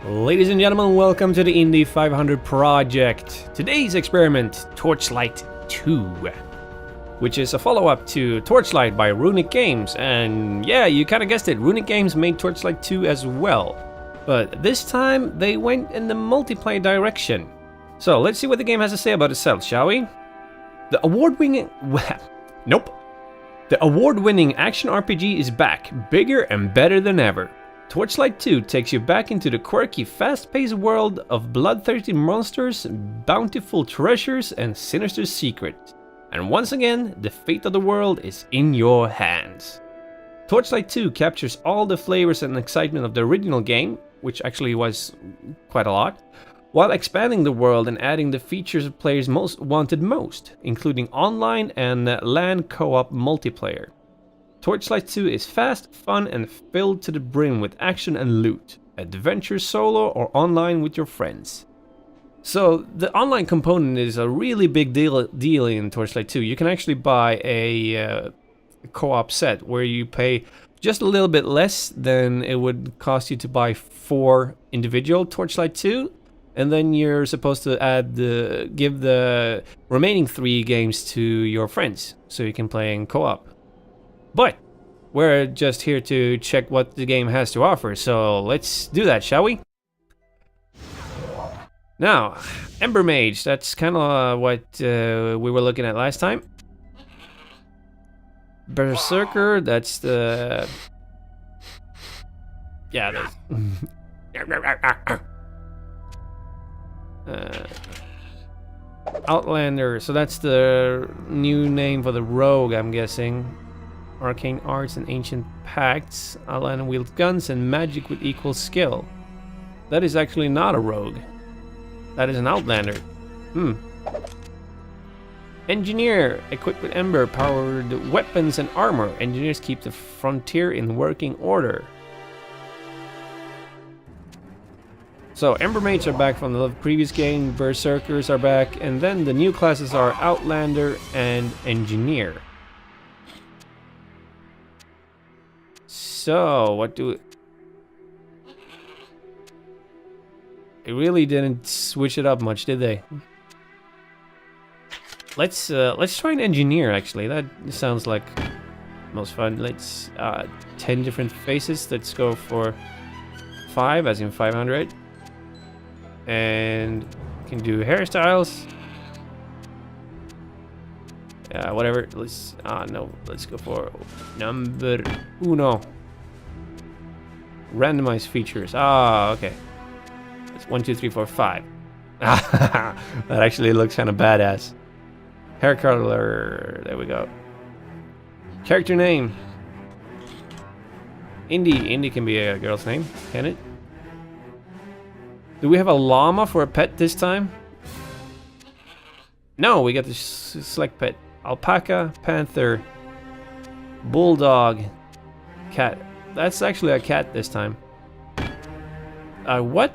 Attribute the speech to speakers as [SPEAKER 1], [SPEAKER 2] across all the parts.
[SPEAKER 1] Ladies and gentlemen, welcome to the Indy 500 project. Today's experiment, Torchlight II, which is a follow-up to Torchlight by Runic Games. And yeah, you kind of guessed it, Runic Games made Torchlight 2 as well. But this time, they went in the multiplayer direction. So let's see what the game has to say about itself, shall we? The award-winning... nope. The award-winning action RPG is back, bigger and better than ever. Torchlight 2 takes you back into the quirky, fast-paced world of bloodthirsty monsters, bountiful treasures, and sinister secrets. And once again, the fate of the world is in your hands. Torchlight 2 captures all the flavors and excitement of the original game, which actually was quite a lot, while expanding the world and adding the features players wanted most, including online and LAN co-op multiplayer. Torchlight 2 is fast, fun, and filled to the brim with action and loot. Adventure solo or online with your friends. So the online component is a really big deal in Torchlight 2. You can actually buy a co-op set where you pay just a little bit less than it would cost you to buy 4 individual Torchlight 2. And then you're supposed to give the remaining 3 games to your friends so you can play in co-op. But we're just here to check what the game has to offer, so let's do that, shall we? Now, Ember Mage, that's kind of what we were looking at last time. Berserker, that's the... yeah, Outlander, so that's the new name for the rogue, I'm guessing. Arcane arts and ancient pacts. Outlander wields guns and magic with equal skill. That is actually not a rogue. That is an outlander. Engineer, equipped with ember, powered weapons and armor. Engineers keep the frontier in working order. So Ember Mages are back from the previous game, Berserkers are back, and then the new classes are Outlander and Engineer. So, what do They really didn't switch it up much, did they? Let's try an engineer, actually. That sounds like most fun. Let's 10 different faces. Let's go for 5, as in 500. And can do hairstyles. Whatever. Let's no. Let's go for number uno. Randomize features. Okay. It's 1, 2, 3, 4, 5. That actually looks kind of badass. Hair color. There we go. Character name. Indy. Indy can be a girl's name, can it? Do we have a llama for a pet this time? No, we got the select pet. Alpaca, panther, bulldog, cat. That's actually a cat this time. What?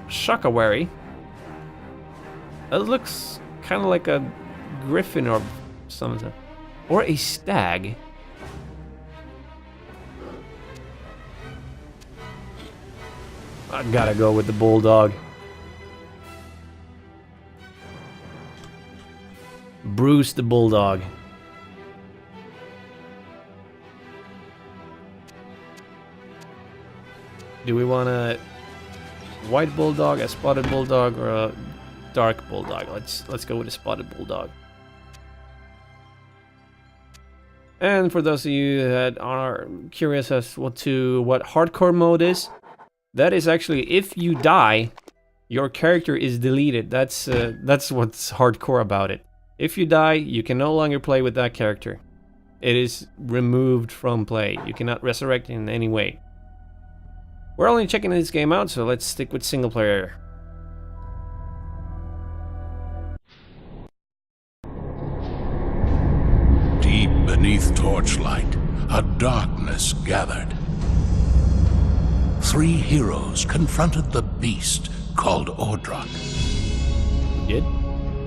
[SPEAKER 1] Shakawari. That looks kind of like a griffin or something. Or a stag. I gotta go with the bulldog. Bruce the bulldog. Do we want a white bulldog, a spotted bulldog, or a dark bulldog? Let's go with a spotted bulldog. And for those of you that are curious as to what hardcore mode is, that is actually if you die, your character is deleted. That's what's hardcore about it. If you die, you can no longer play with that character. It is removed from play. You cannot resurrect in any way. We're only checking this game out, so let's stick with single player.
[SPEAKER 2] Deep beneath Torchlight, a darkness gathered. 3 heroes confronted the beast called Ordrak.
[SPEAKER 1] Did?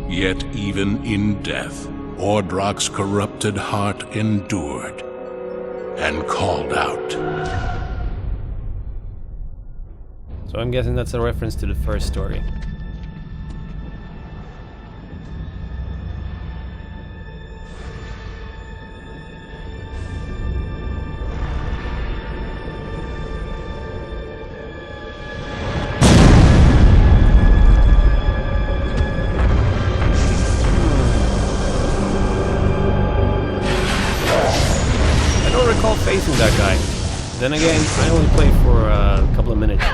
[SPEAKER 2] Yet even in death, Ordrak's corrupted heart endured and called out.
[SPEAKER 1] So I'm guessing that's a reference to the first story. I don't recall facing that guy. Then again, I only played for a couple of minutes.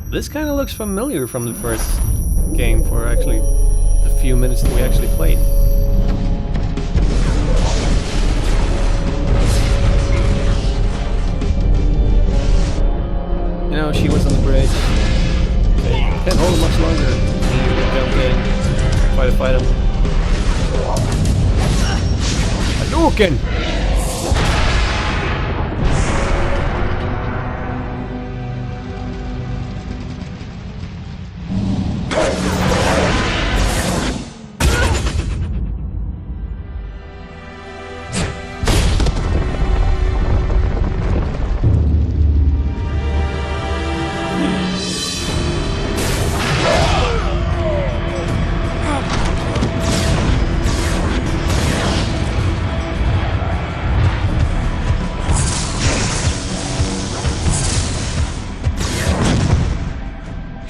[SPEAKER 1] This kind of looks familiar from the first game for actually the few minutes that we actually played. You know, she was on the bridge. Okay, can't hold it much longer. He jumped in, try to fight him. Hadouken!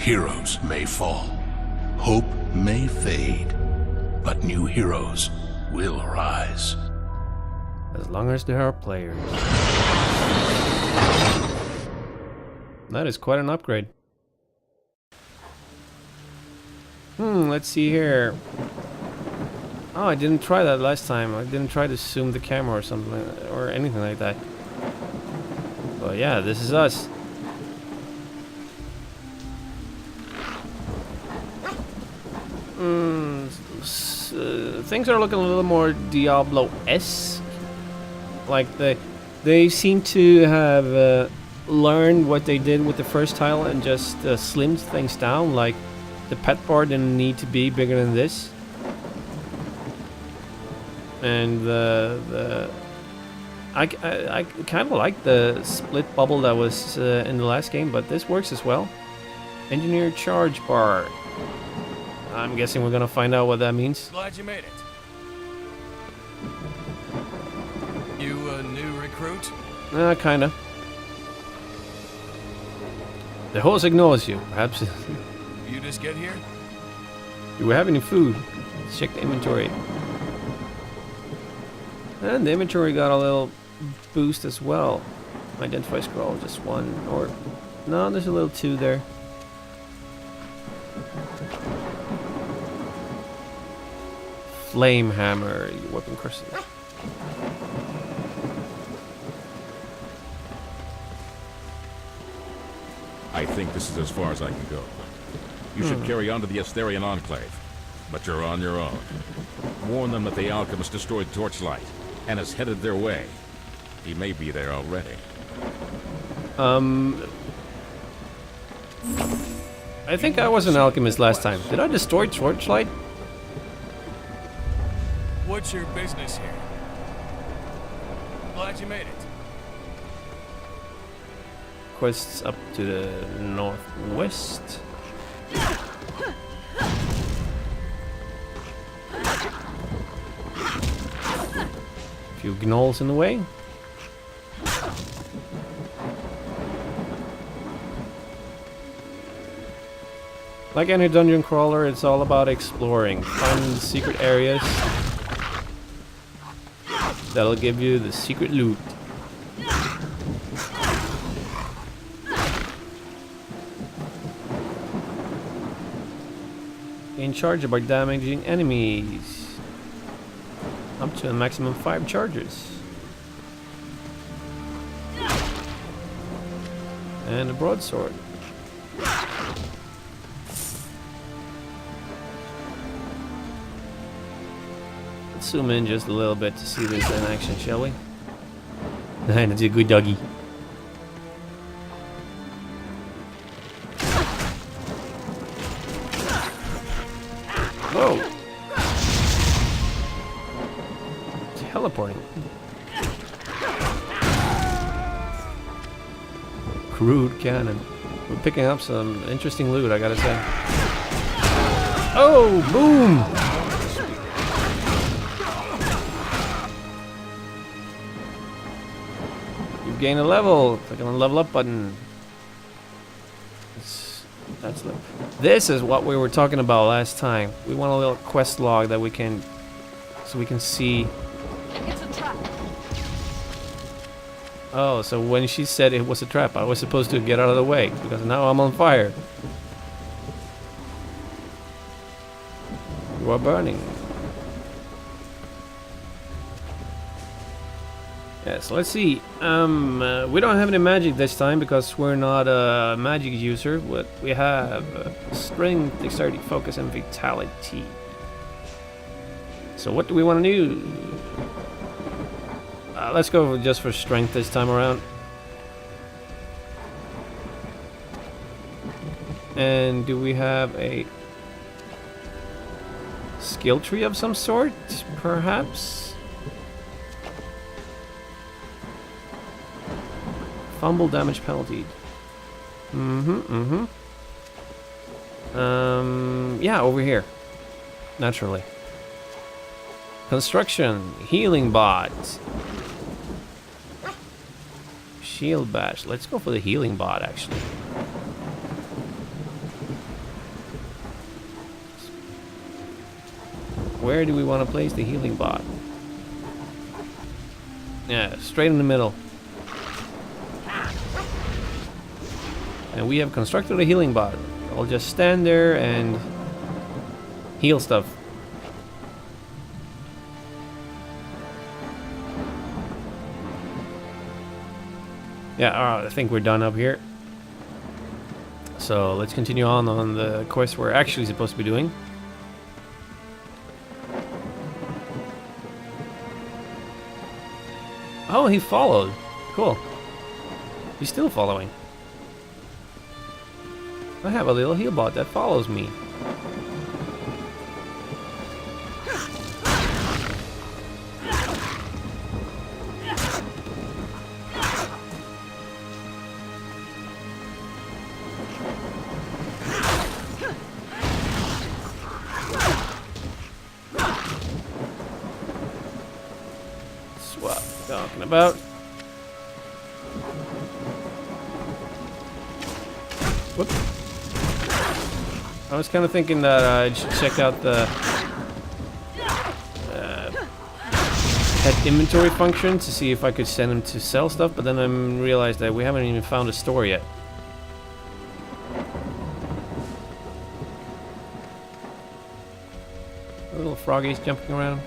[SPEAKER 2] Heroes may fall, hope may fade, but new heroes will arise.
[SPEAKER 1] As long as there are players. That is quite an upgrade. Let's see here. Oh, I didn't try that last time. I didn't try to zoom the camera or something, or anything like that. But yeah, this is us. Things are looking a little more Diablo-esque. Like they seem to have learned what they did with the first title and just slimmed things down. Like the pet bar didn't need to be bigger than this, and I kind of like the split bubble that was in the last game, but this works as well. Engineer charge bar. I'm guessing we're gonna find out what that means.
[SPEAKER 3] Glad you made it. You a new recruit?
[SPEAKER 1] Kinda. The horse ignores you, perhaps.
[SPEAKER 3] You just get here?
[SPEAKER 1] Do we have any food? Let's check the inventory. And the inventory got a little boost as well. Identify scroll, just one. Or, no, there's a little 2 there. Flame hammer, weapon crystal.
[SPEAKER 4] I think this is as far as I can go. You should carry on to the Asterian Enclave, but you're on your own. Warn them that the alchemist destroyed Torchlight and is headed their way. He may be there already.
[SPEAKER 1] I think I was an alchemist last time. Did I destroy Torchlight?
[SPEAKER 3] What's your business here? Glad you made it.
[SPEAKER 1] Quests up to the northwest. Few gnolls in the way. Like any dungeon crawler, it's all about exploring. Find secret areas that'll give you the secret loot. Gain charge by damaging enemies. Up to a maximum 5 charges. And a broadsword. Let's zoom in just a little bit to see this in action, shall we? That's a good doggy. Whoa! Teleporting. Crude cannon. We're picking up some interesting loot, I gotta say. Oh, boom! You've gained a level. Click on the level up button. This is what we were talking about last time. We want a little quest log that we can, so we can see.
[SPEAKER 5] It's a trap.
[SPEAKER 1] Oh, so when she said it was a trap, I was supposed to get out of the way because now I'm on fire. You are burning. Yes, let's see. We don't have any magic this time because we're not a magic user. But we have strength, dexterity, focus, and vitality. So what do we want to do? Let's go just for strength this time around. And do we have a skill tree of some sort, perhaps? Fumble damage penalty. Yeah, over here. Naturally. Construction, healing bot. Shield bash. Let's go for the healing bot, actually. Where do we want to place the healing bot? Yeah, straight in the middle. And we have constructed a healing bot. I'll just stand there and heal stuff. Yeah, I think we're done up here. So let's continue on the quest we're actually supposed to be doing. Oh, he followed. Cool. He's still following. I have a little heal bot that follows me. That's what I'm talking about. Whoop. I was kind of thinking that I should check out the pet inventory function to see if I could send him to sell stuff, but then I realized that we haven't even found a store yet. Little froggies jumping around.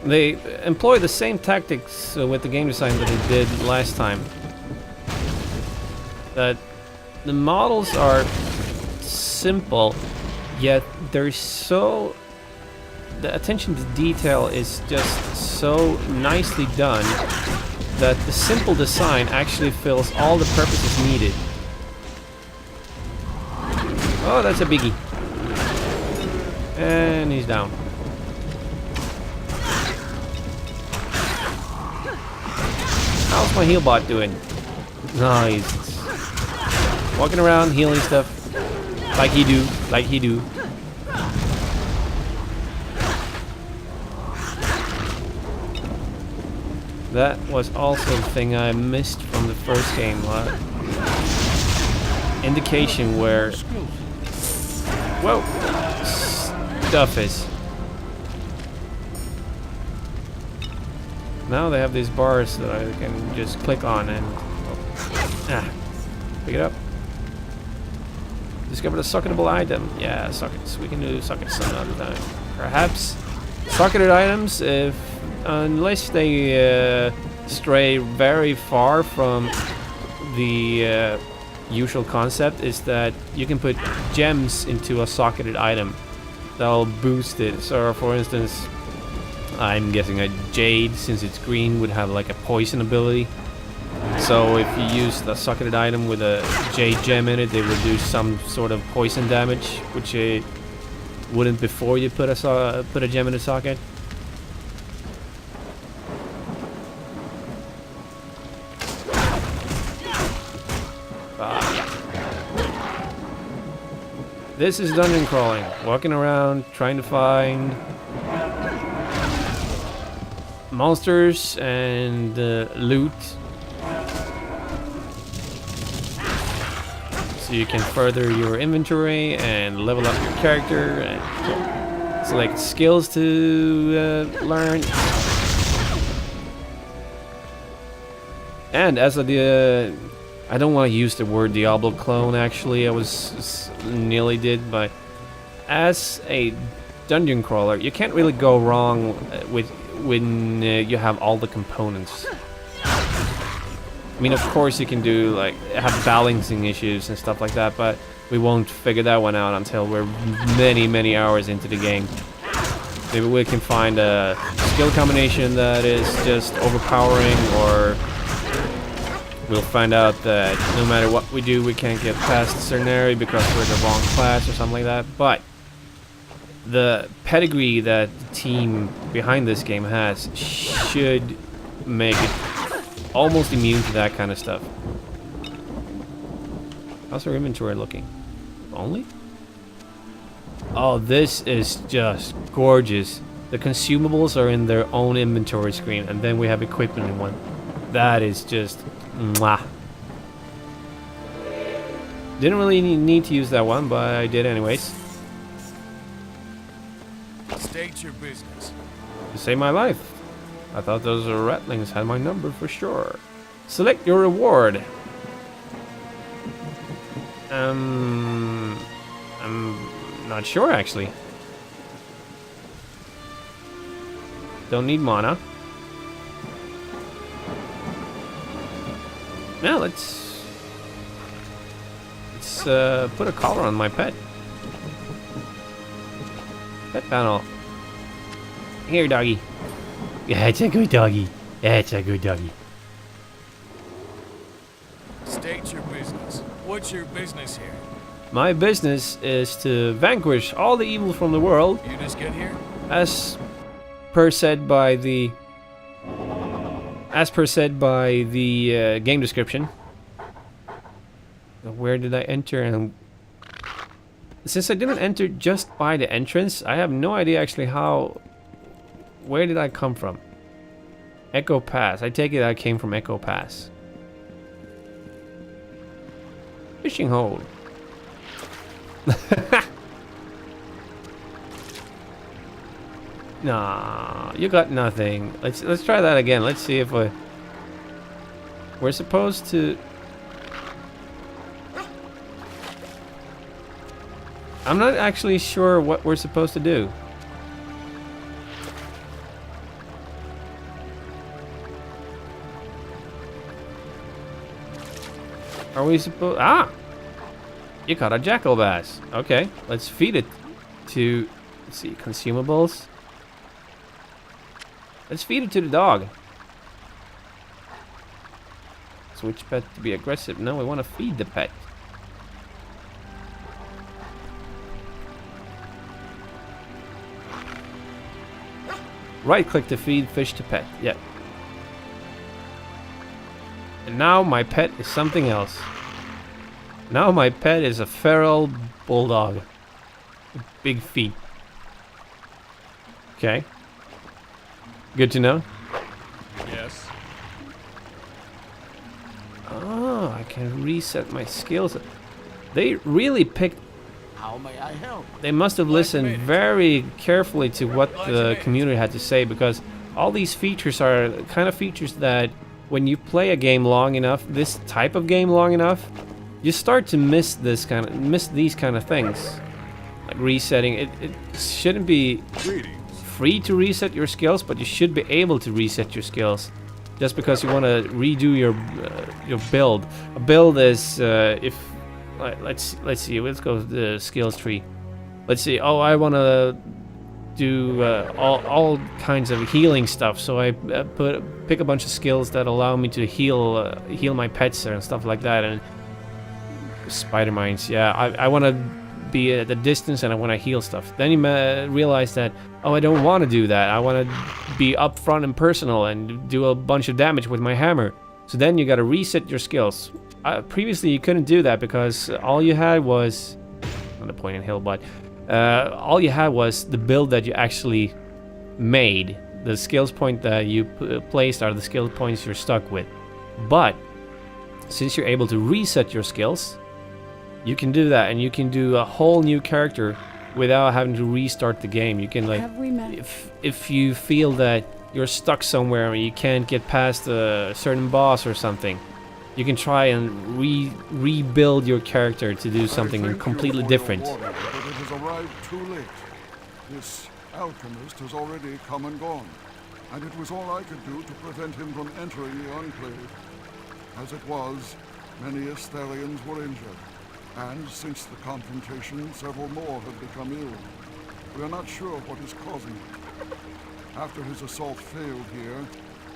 [SPEAKER 1] They employ the same tactics with the game design that they did last time. That the models are simple, yet they're so... The attention to detail is just so nicely done that the simple design actually fills all the purposes needed. Oh, that's a biggie. And he's down. How's my heal bot doing? No, he's walking around healing stuff like he do. That was also the thing I missed from the first game. Indication where stuff is. Now they have these bars that I can just click on and pick it up. Discovered a socketable item. Yeah, sockets. We can do sockets some other time. Perhaps socketed items, unless they stray very far from the usual concept, is that you can put gems into a socketed item that'll boost it. So, for instance, I'm guessing a jade, since it's green, would have like a poison ability. So if you use the socketed item with a J gem in it, they reduce some sort of poison damage, which it wouldn't before you put a gem in the socket. This is dungeon crawling, walking around trying to find monsters and loot, so you can further your inventory and level up your character and select skills to learn. And as of the I don't want to use the word Diablo clone, actually. I was nearly did, but as a dungeon crawler, you can't really go wrong with when you have all the components. I mean, of course, you can do like have balancing issues and stuff like that, but we won't figure that one out until we're many hours into the game. Maybe we can find a skill combination that is just overpowering, or we'll find out that no matter what we do, we can't get past a certain area because we're the wrong class or something like that. But the pedigree that the team behind this game has should make it almost immune to that kind of stuff. How's our inventory looking? Only? Oh, this is just gorgeous. The consumables are in their own inventory screen, and then we have equipment in one. That is just mwah. Didn't really need to use that one, but I did anyways.
[SPEAKER 3] State your business.
[SPEAKER 1] To save my life. I thought those ratlings had my number for sure. Select your reward. I'm not sure actually. Don't need mana. Now let's put a collar on my pet. Pet panel. Here, doggy. Yeah, it's a good doggy. Yeah, it's a good doggy.
[SPEAKER 3] State your business. What's your business here?
[SPEAKER 1] My business is to vanquish all the evil from the world,
[SPEAKER 3] You just get here?
[SPEAKER 1] as per said by the game description. Where did I enter? And since I didn't enter just by the entrance, I have no idea actually how. Where did I come from? Echo Pass. I take it I came from Echo Pass. Fishing hole. Nah, you got nothing. Let's try that again. Let's see if we're supposed to. I'm not actually sure what we're supposed to do. Are we supposed? Ah! You caught a jackal bass. Okay, let's feed it to. Let's see, consumables. Let's feed it to the dog. Switch pet to be aggressive. No, we want to feed the pet. Right click to feed fish to pet. Yeah. And now my pet is something else. Now my pet is a feral bulldog. With big feet. Okay. Good to know.
[SPEAKER 3] Yes.
[SPEAKER 1] Oh, I can reset my skills. They really picked.
[SPEAKER 2] How may I help?
[SPEAKER 1] They must have listened very carefully to what the community had to say, because all these features are kind of features that when you play a game long enough, this type of game long enough, you start to miss these kind of things. Like resetting. It shouldn't be free to reset your skills, but you should be able to reset your skills. Just because you want to redo your build. A build is let's see. Let's go to the skills tree. Let's see. Oh, I want to do all kinds of healing stuff. So I pick a bunch of skills that allow me to heal my pets and stuff like that. And spider mines, yeah, I want to be at the distance and I want to heal stuff. Then you realize that, oh, I don't want to do that. I want to be up front and personal and do a bunch of damage with my hammer. So then you got to reset your skills. Previously you couldn't do that because all you had was, not a point in hill, but all you had was the build that you actually made. The skills point that you placed are the skill points you're stuck with. But since you're able to reset your skills, you can do that, and you can do a whole new character without having to restart the game. You can, like, if you feel that you're stuck somewhere and you can't get past a certain boss or something, you can try and rebuild your character to do something completely different.
[SPEAKER 5] But it has arrived too late. This alchemist has already come and gone, and it was all I could do to prevent him from entering the Enclave. As it was, many Astharians were injured, and since the confrontation, several more have become ill. We are not sure what is causing it. After his assault failed here,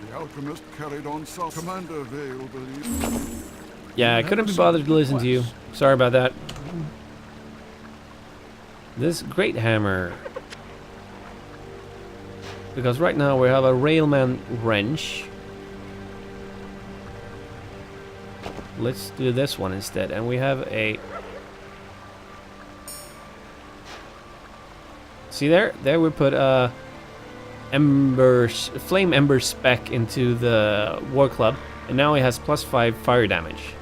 [SPEAKER 5] the alchemist carried on south. Commander Vale believes...
[SPEAKER 1] Yeah, I couldn't be bothered to listen to you. Sorry about that. This great hammer. Because right now we have a railman wrench. Let's do this one instead. And we have a... See there? There we put a flame ember spec into the war club. And now he has +5 fire damage.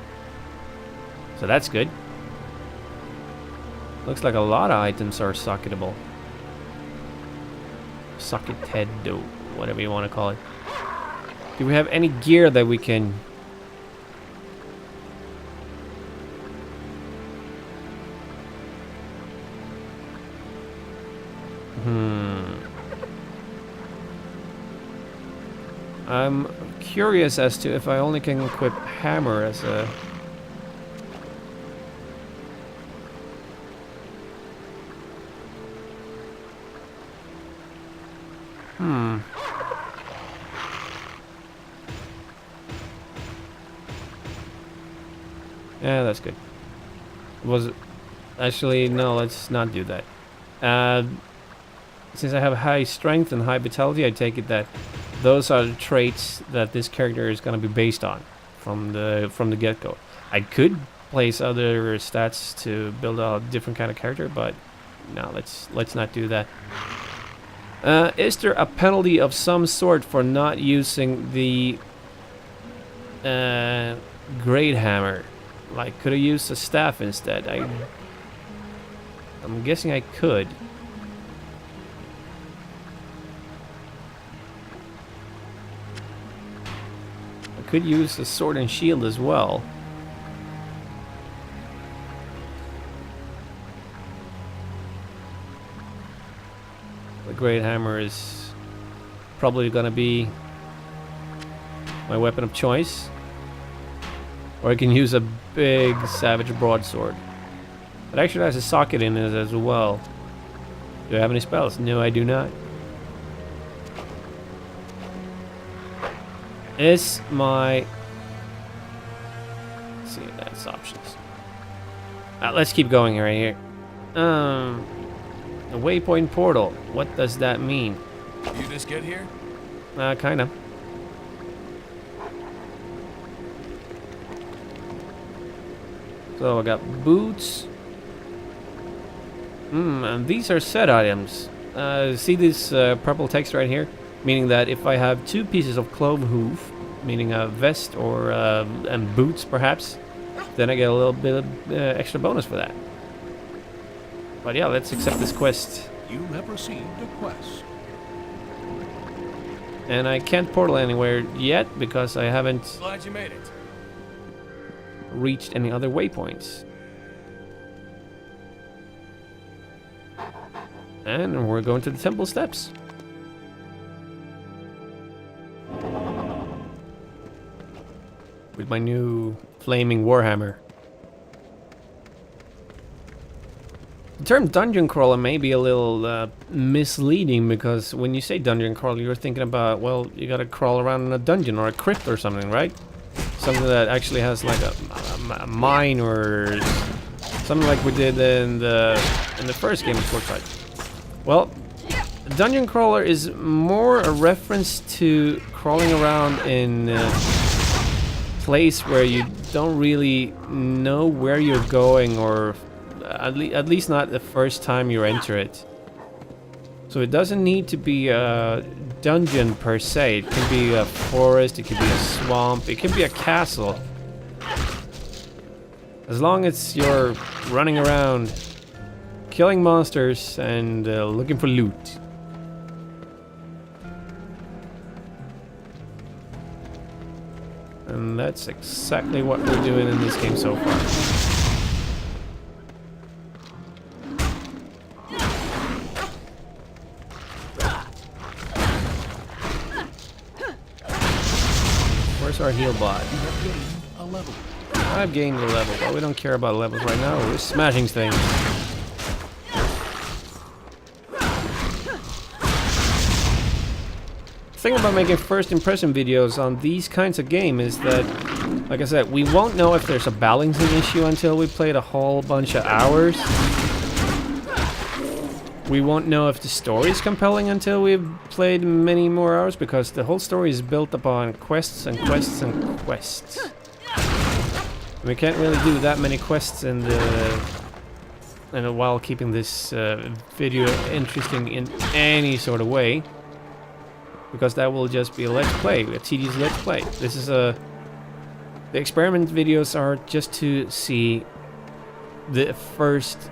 [SPEAKER 1] So that's good. Looks like a lot of items are socketable. Socketed, or whatever you want to call it. Do we have any gear that we can... I'm curious as to if I only can equip hammer as a... Yeah, that's good. Was it... Actually, no, let's not do that. Since I have high strength and high vitality, I take it that those are the traits that this character is going to be based on from the get-go. I could place other stats to build a different kind of character, but no, let's not do that. Is there a penalty of some sort for not using the great hammer? Like, could I use a staff instead? I'm guessing I could. I could use a sword and shield as well. The great hammer is probably gonna be my weapon of choice. Or I can use a big savage broadsword. It actually has a socket in it as well. Do I have any spells? No, I do not. Is my... Let's see, that's options. Let's keep going right here. A waypoint portal. What does that mean?
[SPEAKER 3] You just get here?
[SPEAKER 1] Kinda. So I got boots. And these are set items. See this purple text right here? Meaning that if I have 2 pieces of clove hoof, meaning a vest or and boots perhaps, then I get a little bit of extra bonus for that. But yeah, let's accept this quest.
[SPEAKER 2] You have received a quest.
[SPEAKER 1] And I can't portal anywhere yet because I haven't
[SPEAKER 3] Glad you made it.
[SPEAKER 1] reached any other waypoints. And we're going to the temple steps. With my new flaming warhammer. The term dungeon crawler may be a little misleading, because when you say dungeon crawler, you're thinking about, well, you gotta crawl around in a dungeon or a crypt or something, right? Something that actually has like a mine, or something like we did in the first game of Torchlight. Well, dungeon crawler is more a reference to crawling around in a place where you don't really know where you're going, or at least not the first time you enter it. So it doesn't need to be a dungeon per se. It can be a forest, it can be a swamp, it can be a castle. As long as you're running around, killing monsters and looking for loot. And that's exactly what we're doing in this game so far. Where's our heal bot?
[SPEAKER 2] A level.
[SPEAKER 1] I've gained a level, but we don't care about levels right now. We're smashing things. The thing about making first impression videos on these kinds of game is that, like I said, we won't know if there's a balancing issue until we played a whole bunch of hours. We won't know if the story is compelling until we've played many more hours, because the whole story is built upon quests and quests and quests. We can't really do that many quests in while keeping this video interesting in any sort of way, because that will just be a let's play, a tedious let's play. This is the experiment videos are just to see the first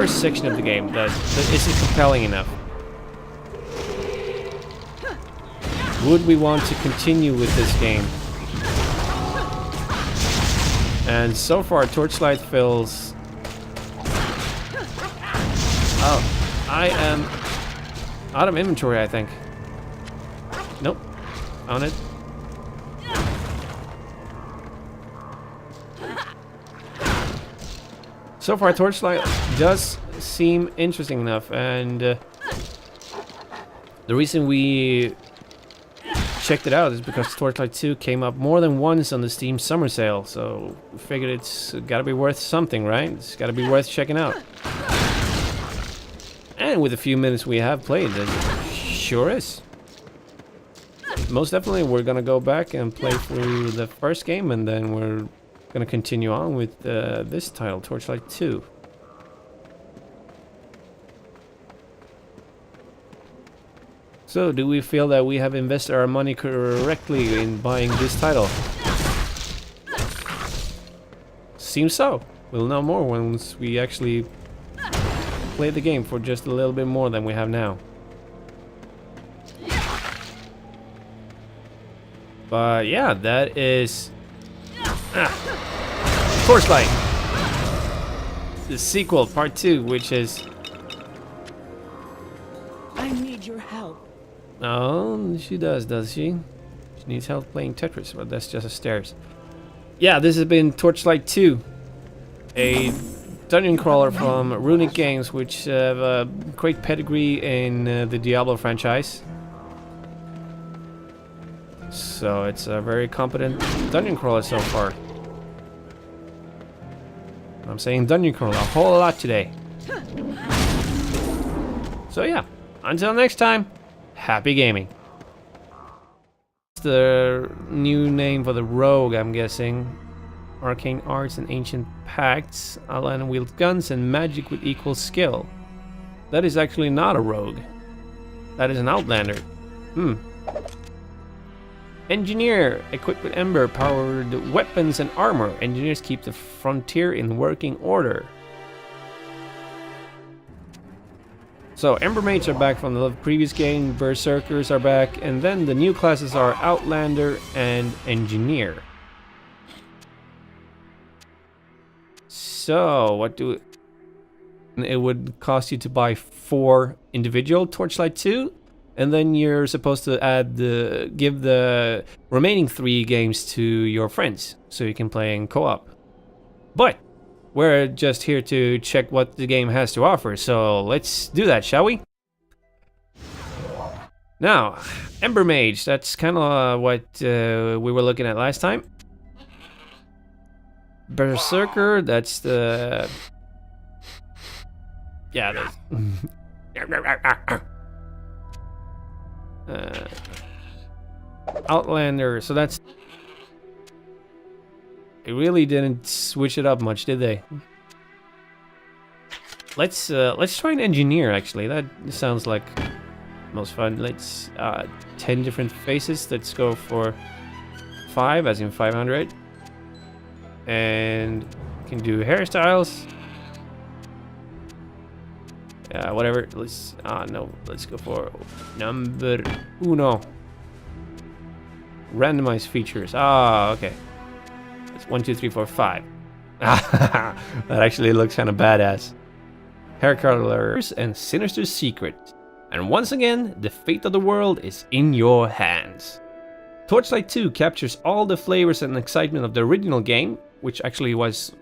[SPEAKER 1] section of the game, that is it compelling enough. Would we want to continue with this game? And so far, Torchlight feels... Oh, I am out of inventory, I think. Nope, on it. So far, Torchlight does seem interesting enough, and the reason we checked it out is because Torchlight 2 came up more than once on the Steam summer sale, so we figured it's gotta be worth something, right? It's gotta be worth checking out. And with the few minutes we have played, it sure is. Most definitely, we're gonna go back and play through the first game, and then we're gonna continue on with this title, Torchlight 2. So, do we feel that we have invested our money correctly in buying this title? Seems so. We'll know more once we actually play the game for just a little bit more than we have now. But yeah, that is Torchlight, the sequel, part 2, which is...
[SPEAKER 6] I need your help.
[SPEAKER 1] Oh, she does she? She needs help playing Tetris, but that's just a stairs. Yeah, this has been Torchlight 2, a dungeon crawler from Runic Games, which have a great pedigree in the Diablo franchise. So it's a very competent dungeon crawler so far. I'm saying dungeon crawler a whole lot today. So yeah, until next time, happy gaming. It's the new name for the rogue, I'm guessing. Arcane arts and ancient pacts, Alan wields guns and magic with equal skill. That is actually not a rogue. That is an outlander. Engineer, equipped with ember powered weapons and armor. Engineers keep the frontier in working order. So Ember Mages are back from the previous game, Berserkers are back, and then the new classes are Outlander and Engineer. So what do it would cost you to buy 4 individual Torchlight 2, and then you're supposed to add give the remaining 3 games to your friends so you can play in co-op. But We're just here to check what the game has to offer, so let's do that, shall we? Now, Ember Mage, that's kind of what we were looking at last time. Berserker, that's the... Yeah, Outlander, so that's... They really didn't switch it up much, did they? Let's try an engineer, actually. That sounds like most fun. Let's 10 different faces. Let's go for 5, as in 500. And we can do hairstyles. Yeah, whatever. Let's no. Let's go for number uno. Randomize features. Okay. It's 1, 2, 3, 4, 5. That actually looks kind of badass. Hair colors and sinister secret. And once again, the fate of the world is in your hands. Torchlight 2 captures all the flavors and excitement of the original game, which actually was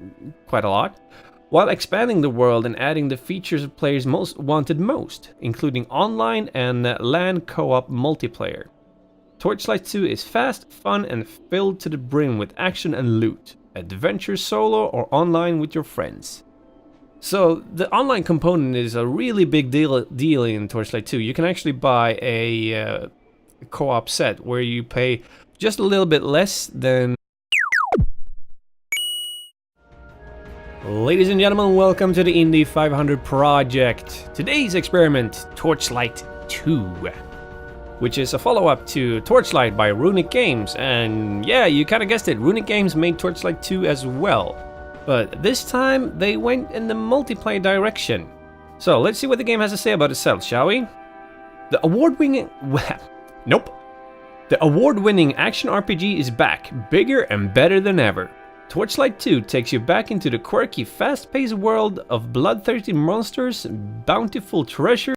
[SPEAKER 1] quite a lot, while expanding the world and adding the features players wanted most, including online and LAN co-op multiplayer. Torchlight 2 is fast, fun, and filled to the brim with action and loot. Adventure solo or online with your friends. So the online component is a really big deal in Torchlight 2. You can actually buy a co-op set where you pay just a little bit less than... Ladies and gentlemen, welcome to the Indy 500 project. Today's experiment, Torchlight II, which is a follow-up to Torchlight by Runic Games. And yeah, you kind of guessed it, Runic Games made Torchlight 2 as well. But this time, they went in the multiplayer direction. So let's see what the game has to say about itself, shall we? The award-winning... Nope. The award-winning action RPG is back, bigger and better than ever. Torchlight 2 takes you back into the quirky, fast-paced world of bloodthirsty monsters, bountiful treasure,